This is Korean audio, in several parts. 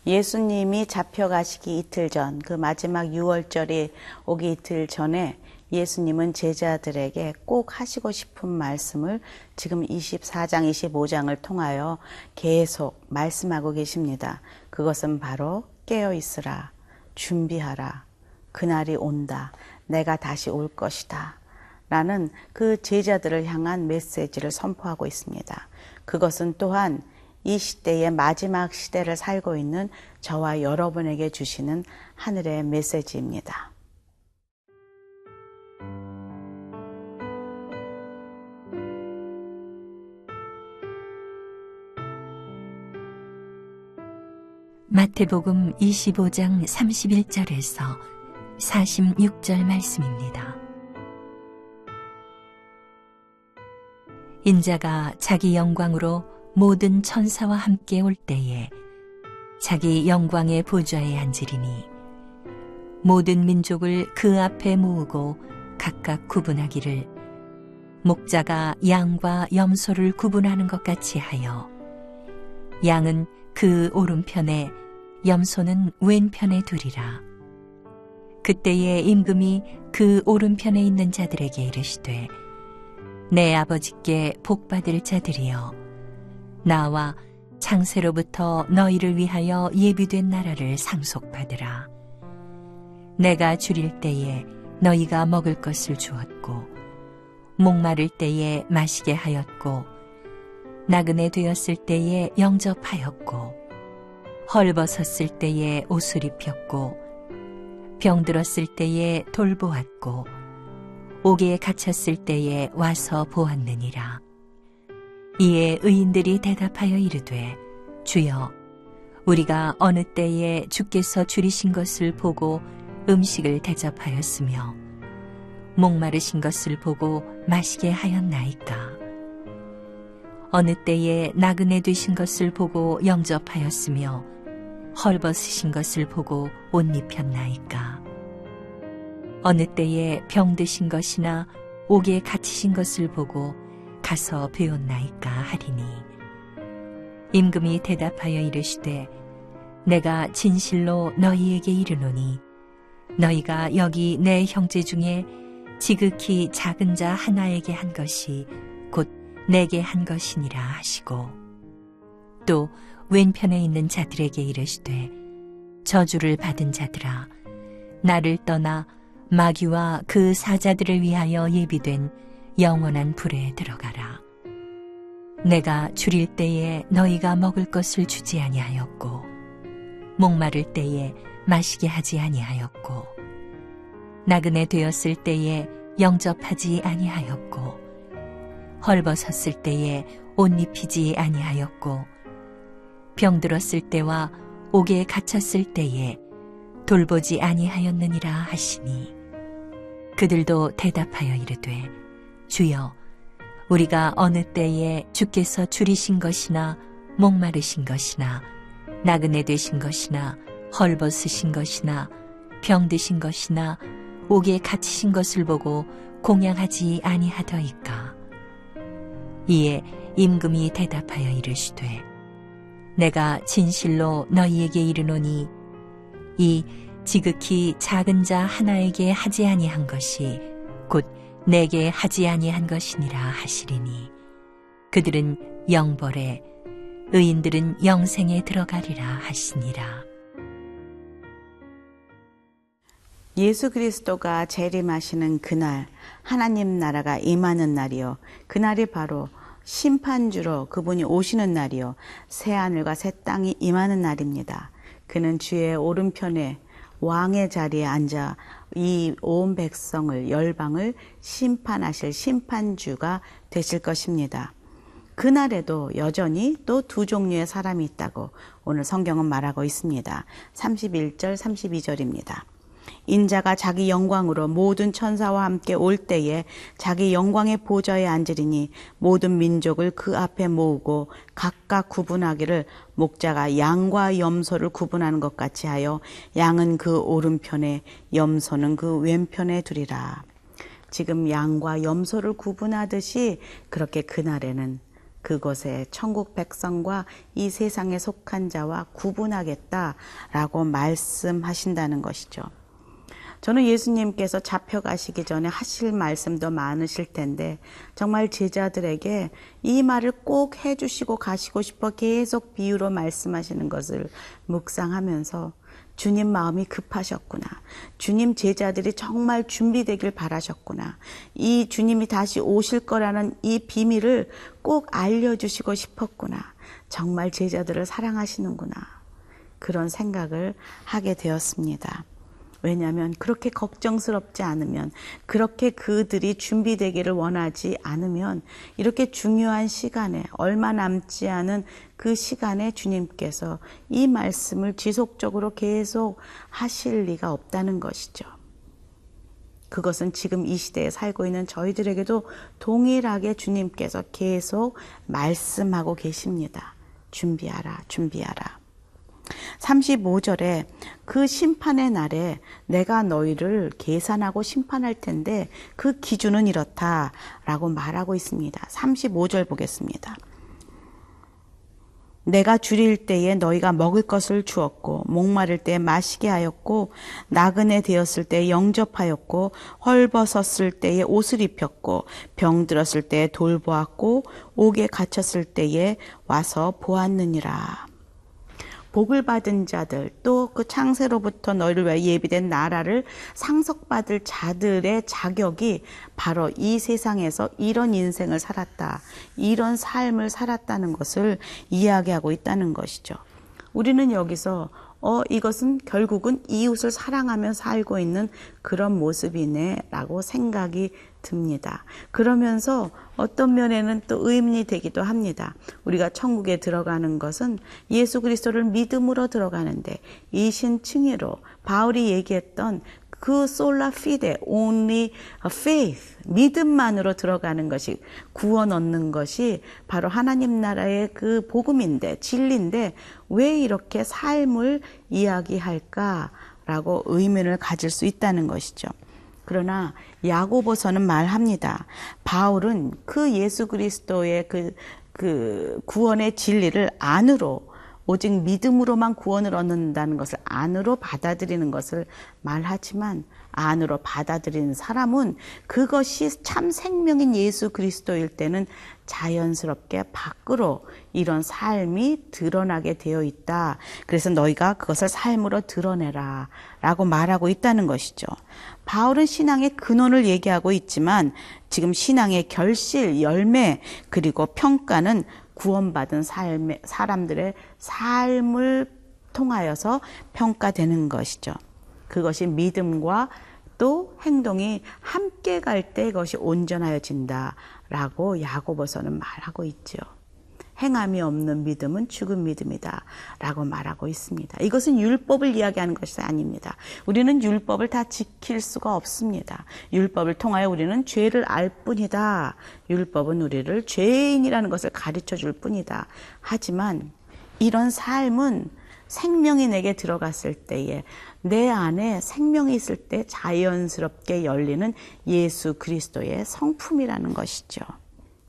예수님이 잡혀가시기 이틀 전, 그 마지막 유월절이 오기 이틀 전에 예수님은 제자들에게 꼭 하시고 싶은 말씀을 지금 24장, 25장을 통하여 계속 말씀하고 계십니다. 그것은 바로 깨어 있으라, 준비하라, 그날이 온다, 내가 다시 올 것이다 라는 그 제자들을 향한 메시지를 선포하고 있습니다. 그것은 또한 이 시대의 마지막 시대를 살고 있는 저와 여러분에게 주시는 하늘의 메시지입니다. 마태복음 25장 31절에서 46절 말씀입니다. 인자가 자기 영광으로 모든 천사와 함께 올 때에 자기 영광의 보좌에 앉으리니 모든 민족을 그 앞에 모으고 각각 구분하기를 목자가 양과 염소를 구분하는 것 같이 하여 양은 그 오른편에 염소는 왼편에 두리라. 그때에 임금이 그 오른편에 있는 자들에게 이르시되 내 아버지께 복받을 자들이여 나와 창세로부터 너희를 위하여 예비된 나라를 상속받으라. 내가 줄일 때에 너희가 먹을 것을 주었고 목마를 때에 마시게 하였고 나그네 되었을 때에 영접하였고 헐벗었을 때에 옷을 입혔고 병들었을 때에 돌보았고 옥에 갇혔을 때에 와서 보았느니라. 이에 의인들이 대답하여 이르되 주여 우리가 어느 때에 주께서 줄이신 것을 보고 음식을 대접하였으며 목마르신 것을 보고 마시게 하였나이까. 어느 때에 나그네 되신 것을 보고 영접하였으며 헐벗으신 것을 보고 옷 입혔나이까. 어느 때에 병드신 것이나 옥에 갇히신 것을 보고 가서 배웠나이까 하리니 임금이 대답하여 이르시되 내가 진실로 너희에게 이르노니 너희가 여기 내 형제 중에 지극히 작은 자 하나에게 한 것이 곧 내게 한 것이니라 하시고 또 왼편에 있는 자들에게 이르시되 저주를 받은 자들아 나를 떠나 마귀와 그 사자들을 위하여 예비된 영원한 불에 들어가라. 내가 줄일 때에 너희가 먹을 것을 주지 아니하였고 목마를 때에 마시게 하지 아니하였고 나그네 되었을 때에 영접하지 아니하였고 헐벗었을 때에 옷 입히지 아니하였고 병들었을 때와 옥에 갇혔을 때에 돌보지 아니하였느니라 하시니 그들도 대답하여 이르되 주여 우리가 어느 때에 주께서 줄이신 것이나 목마르신 것이나 나그네 되신 것이나 헐벗으신 것이나 병드신 것이나 옥에 갇히신 것을 보고 공양하지 아니하더이까. 이에 임금이 대답하여 이르시되 내가 진실로 너희에게 이르노니 이 지극히 작은 자 하나에게 하지 아니한 것이 곧 내게 하지 아니한 것이니라 하시리니 그들은 영벌에 의인들은 영생에 들어가리라 하시니라. 예수 그리스도가 재림하시는 그날 하나님 나라가 임하는 날이요 그날이 바로 심판주로 그분이 오시는 날이요 새하늘과 새 땅이 임하는 날입니다. 그는 주의 오른편에 왕의 자리에 앉아 이 온 백성을 열방을 심판하실 심판주가 되실 것입니다. 그날에도 여전히 또 두 종류의 사람이 있다고 오늘 성경은 말하고 있습니다. 31절 32절입니다. 인자가 자기 영광으로 모든 천사와 함께 올 때에 자기 영광의 보좌에 앉으리니 모든 민족을 그 앞에 모으고 각각 구분하기를 목자가 양과 염소를 구분하는 것 같이 하여 양은 그 오른편에 염소는 그 왼편에 두리라. 지금 양과 염소를 구분하듯이 그렇게 그날에는 그곳에 천국 백성과 이 세상에 속한 자와 구분하겠다라고 말씀하신다는 것이죠. 저는 예수님께서 잡혀가시기 전에 하실 말씀도 많으실 텐데 정말 제자들에게 이 말을 꼭 해주시고 가시고 싶어 계속 비유로 말씀하시는 것을 묵상하면서 주님 마음이 급하셨구나. 주님 제자들이 정말 준비되길 바라셨구나. 이 주님이 다시 오실 거라는 이 비밀을 꼭 알려주시고 싶었구나. 정말 제자들을 사랑하시는구나. 그런 생각을 하게 되었습니다. 왜냐하면 그렇게 걱정스럽지 않으면, 그렇게 그들이 준비되기를 원하지 않으면 이렇게 중요한 시간에, 얼마 남지 않은 그 시간에 주님께서 이 말씀을 지속적으로 계속 하실 리가 없다는 것이죠. 그것은 지금 이 시대에 살고 있는 저희들에게도 동일하게 주님께서 계속 말씀하고 계십니다. 준비하라, 준비하라. 35절에 그 심판의 날에 내가 너희를 계산하고 심판할 텐데 그 기준은 이렇다 라고 말하고 있습니다. 35절 보겠습니다. 내가 줄일 때에 너희가 먹을 것을 주었고 목마를 때 마시게 하였고 나그네 되었을 때 영접하였고 헐벗었을 때에 옷을 입혔고 병들었을 때에 돌보았고 옥에 갇혔을 때에 와서 보았느니라. 복을 받은 자들, 또 그 창세로부터 너희를 위하여 예비된 나라를 상속받을 자들의 자격이 바로 이 세상에서 이런 인생을 살았다, 이런 삶을 살았다는 것을 이야기하고 있다는 것이죠. 우리는 여기서 이것은 결국은 이웃을 사랑하며 살고 있는 그런 모습이네 라고 생각이 듭니다. 그러면서 어떤 면에는 또 의문이 되기도 합니다. 우리가 천국에 들어가는 것은 예수 그리스도를 믿음으로 들어가는데 이신칭의로 바울이 얘기했던 그 솔라 피데, only faith, 믿음만으로 들어가는 것이, 구원 얻는 것이 바로 하나님 나라의 그 복음인데, 진리인데 왜 이렇게 삶을 이야기할까라고 의문을 가질 수 있다는 것이죠. 그러나 야고보서는 말합니다. 바울은 그 예수 그리스도의 그 구원의 진리를 안으로, 오직 믿음으로만 구원을 얻는다는 것을 안으로 받아들이는 것을 말하지만, 안으로 받아들이는 사람은 그것이 참 생명인 예수 그리스도일 때는 자연스럽게 밖으로 이런 삶이 드러나게 되어 있다. 그래서 너희가 그것을 삶으로 드러내라 라고 말하고 있다는 것이죠. 바울은 신앙의 근원을 얘기하고 있지만 지금 신앙의 결실, 열매, 그리고 평가는 구원받은 사람들의 삶을 통하여서 평가되는 것이죠. 그것이 믿음과 또 행동이 함께 갈 때 그것이 온전하여진다라고 야고보서는 말하고 있죠. 행함이 없는 믿음은 죽은 믿음이다 라고 말하고 있습니다. 이것은 율법을 이야기하는 것이 아닙니다. 우리는 율법을 다 지킬 수가 없습니다. 율법을 통하여 우리는 죄를 알 뿐이다. 율법은 우리를 죄인이라는 것을 가르쳐 줄 뿐이다. 하지만 이런 삶은 생명이 내게 들어갔을 때에, 내 안에 생명이 있을 때 자연스럽게 열리는 예수 그리스도의 성품이라는 것이죠.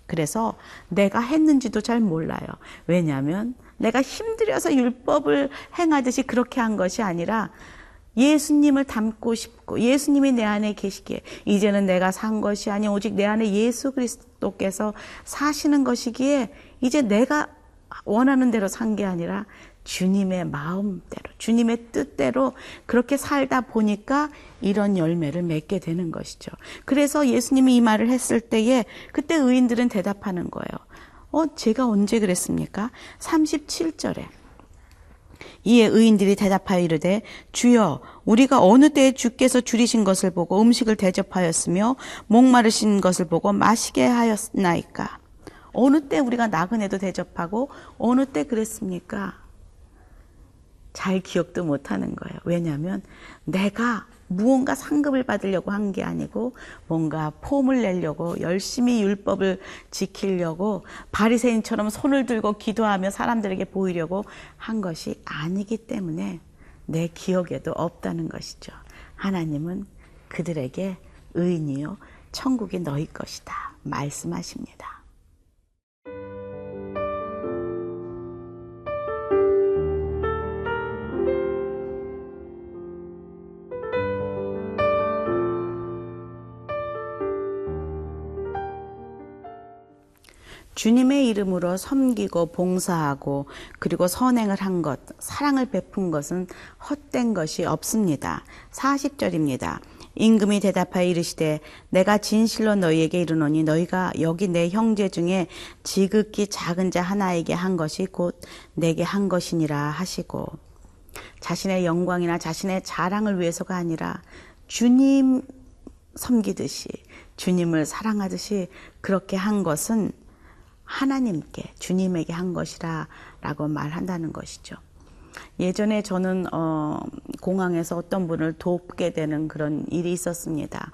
그래서 내가 했는지도 잘 몰라요. 왜냐하면 내가 힘들여서 율법을 행하듯이 그렇게 한 것이 아니라 예수님을 닮고 싶고 예수님이 내 안에 계시기에 이제는 내가 산 것이 아니 오직 내 안에 예수 그리스도께서 사시는 것이기에 이제 내가 원하는 대로 산 게 아니라 주님의 마음대로, 주님의 뜻대로 그렇게 살다 보니까 이런 열매를 맺게 되는 것이죠. 그래서 예수님이 이 말을 했을 때에 그때 의인들은 대답하는 거예요. 제가 언제 그랬습니까? 37절에 이에 의인들이 대답하여 이르되 주여 우리가 어느 때에 주께서 줄이신 것을 보고 음식을 대접하였으며 목마르신 것을 보고 마시게 하였나이까? 어느 때 우리가 나그네도 대접하고 어느 때 그랬습니까? 잘 기억도 못하는 거예요. 왜냐하면 내가 무언가 상급을 받으려고 한 게 아니고 뭔가 폼을 내려고 열심히 율법을 지키려고 바리새인처럼 손을 들고 기도하며 사람들에게 보이려고 한 것이 아니기 때문에 내 기억에도 없다는 것이죠. 하나님은 그들에게 의인이요 천국이 너희 것이다 말씀하십니다. 주님의 이름으로 섬기고 봉사하고 그리고 선행을 한 것, 사랑을 베푼 것은 헛된 것이 없습니다. 40절입니다. 임금이 대답하여 이르시되 내가 진실로 너희에게 이르노니 너희가 여기 내 형제 중에 지극히 작은 자 하나에게 한 것이 곧 내게 한 것이니라 하시고, 자신의 영광이나 자신의 자랑을 위해서가 아니라 주님 섬기듯이 주님을 사랑하듯이 그렇게 한 것은 하나님께, 주님에게 한 것이라 라고 말한다는 것이죠. 예전에 저는 공항에서 어떤 분을 돕게 되는 그런 일이 있었습니다.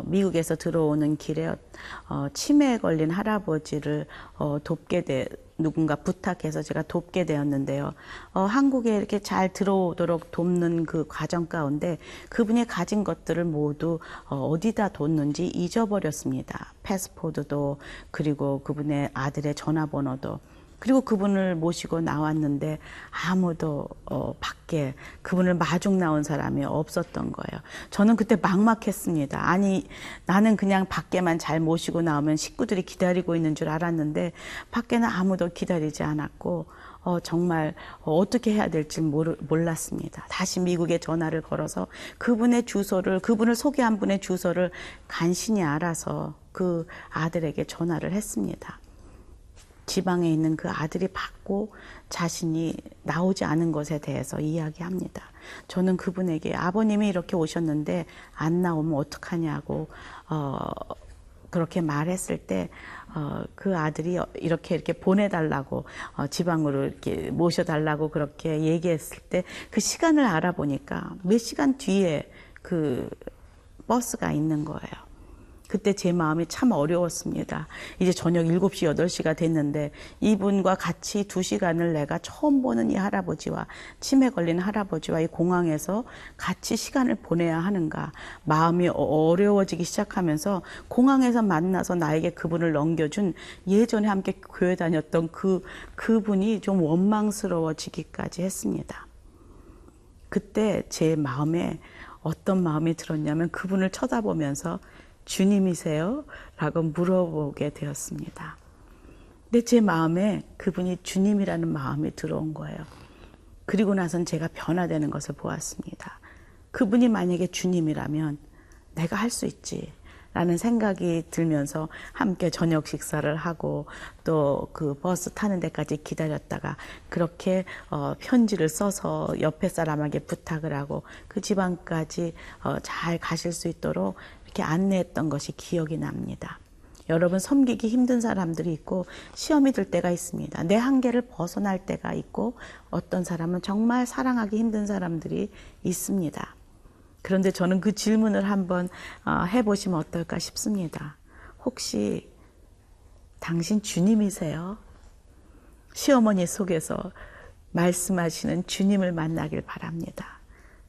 미국에서 들어오는 길에 치매에 걸린 할아버지를 누군가 부탁해서 제가 돕게 되었는데요. 한국에 이렇게 잘 들어오도록 돕는 그 과정 가운데 그분이 가진 것들을 모두 어디다 뒀는지 잊어버렸습니다. 패스포드도, 그리고 그분의 아들의 전화번호도. 그리고 그분을 모시고 나왔는데 아무도 밖에 그분을 마중 나온 사람이 없었던 거예요. 저는 그때 막막했습니다. 아니, 나는 그냥 밖에만 잘 모시고 나오면 식구들이 기다리고 있는 줄 알았는데 밖에는 아무도 기다리지 않았고 정말 어떻게 해야 될지 몰랐습니다. 다시 미국에 전화를 걸어서 그분의 주소를, 그분을 소개한 분의 주소를 간신히 알아서 그 아들에게 전화를 했습니다. 지방에 있는 그 아들이 받고 자신이 나오지 않은 것에 대해서 이야기합니다. 저는 그분에게 아버님이 이렇게 오셨는데 안 나오면 어떡하냐고 그렇게 말했을 때 그 아들이 이렇게 보내달라고 지방으로 이렇게 모셔달라고 그렇게 얘기했을 때 그 시간을 알아보니까 몇 시간 뒤에 그 버스가 있는 거예요. 그때 제 마음이 참 어려웠습니다. 이제 저녁 7시, 8시가 됐는데 이분과 같이 2시간을 내가 처음 보는 이 할아버지와, 치매 걸린 할아버지와 이 공항에서 같이 시간을 보내야 하는가. 마음이 어려워지기 시작하면서 공항에서 만나서 나에게 그분을 넘겨준, 예전에 함께 교회 다녔던 그분이 좀 원망스러워지기까지 했습니다. 그때 제 마음에 어떤 마음이 들었냐면 그분을 쳐다보면서 주님이세요? 라고 물어보게 되었습니다. 근데 제 마음에 그분이 주님이라는 마음이 들어온 거예요. 그리고 나선 제가 변화되는 것을 보았습니다. 그분이 만약에 주님이라면 내가 할 수 있지 라는 생각이 들면서 함께 저녁 식사를 하고 또 그 버스 타는 데까지 기다렸다가 그렇게 편지를 써서 옆에 사람에게 부탁을 하고 그 지방까지 잘 가실 수 있도록 이렇게 안내했던 것이 기억이 납니다. 여러분, 섬기기 힘든 사람들이 있고 시험이 들 때가 있습니다. 내 한계를 벗어날 때가 있고 어떤 사람은 정말 사랑하기 힘든 사람들이 있습니다. 그런데 저는 그 질문을 한번 해보시면 어떨까 싶습니다. 혹시 당신 주님이세요? 시어머니 속에서 말씀하시는 주님을 만나길 바랍니다.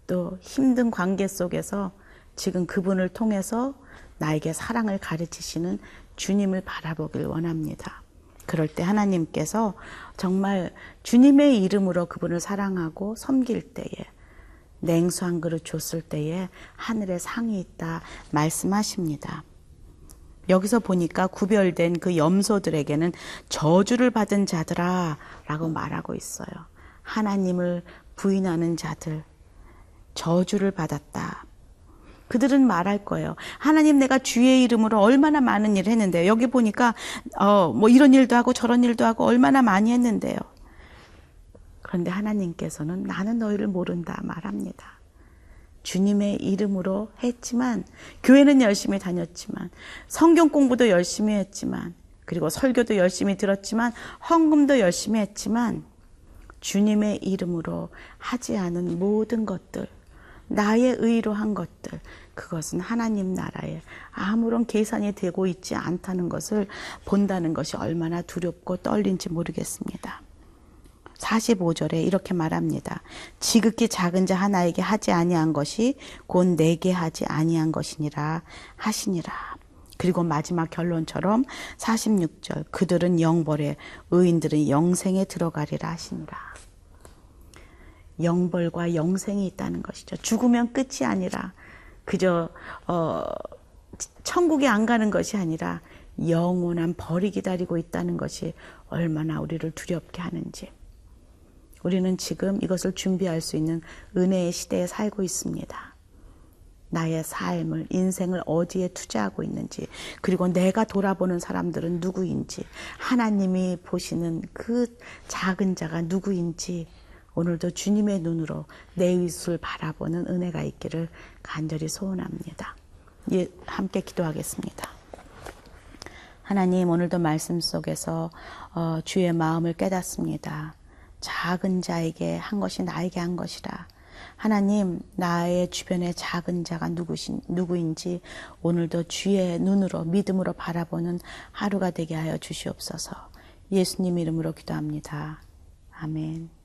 또 힘든 관계 속에서 지금 그분을 통해서 나에게 사랑을 가르치시는 주님을 바라보길 원합니다. 그럴 때 하나님께서 정말 주님의 이름으로 그분을 사랑하고 섬길 때에, 냉수 한 그릇 줬을 때에 하늘에 상이 있다 말씀하십니다. 여기서 보니까 구별된 그 염소들에게는 저주를 받은 자들아 라고 말하고 있어요. 하나님을 부인하는 자들, 저주를 받았다. 그들은 말할 거예요. 하나님, 내가 주의 이름으로 얼마나 많은 일을 했는데요. 여기 보니까 뭐 이런 일도 하고 저런 일도 하고 얼마나 많이 했는데요. 그런데 하나님께서는 나는 너희를 모른다 말합니다. 주님의 이름으로 했지만, 교회는 열심히 다녔지만, 성경 공부도 열심히 했지만, 그리고 설교도 열심히 들었지만, 헌금도 열심히 했지만, 주님의 이름으로 하지 않은 모든 것들, 나의 의로 한 것들, 그것은 하나님 나라에 아무런 계산이 되고 있지 않다는 것을 본다는 것이 얼마나 두렵고 떨린지 모르겠습니다. 45절에 이렇게 말합니다. 지극히 작은 자 하나에게 하지 아니한 것이 곧 내게 하지 아니한 것이니라 하시니라. 그리고 마지막 결론처럼 46절, 그들은 영벌에, 의인들은 영생에 들어가리라 하시니라. 영벌과 영생이 있다는 것이죠. 죽으면 끝이 아니라 그저 천국에 안 가는 것이 아니라 영원한 벌이 기다리고 있다는 것이 얼마나 우리를 두렵게 하는지. 우리는 지금 이것을 준비할 수 있는 은혜의 시대에 살고 있습니다. 나의 삶을, 인생을 어디에 투자하고 있는지, 그리고 내가 돌아보는 사람들은 누구인지, 하나님이 보시는 그 작은 자가 누구인지 오늘도 주님의 눈으로 내 이웃을 바라보는 은혜가 있기를 간절히 소원합니다. 예, 함께 기도하겠습니다. 하나님, 오늘도 말씀 속에서 주의 마음을 깨닫습니다. 작은 자에게 한 것이 나에게 한 것이라. 하나님, 나의 주변에 작은 자가 누구인지 오늘도 주의 눈으로 믿음으로 바라보는 하루가 되게 하여 주시옵소서. 예수님 이름으로 기도합니다. 아멘.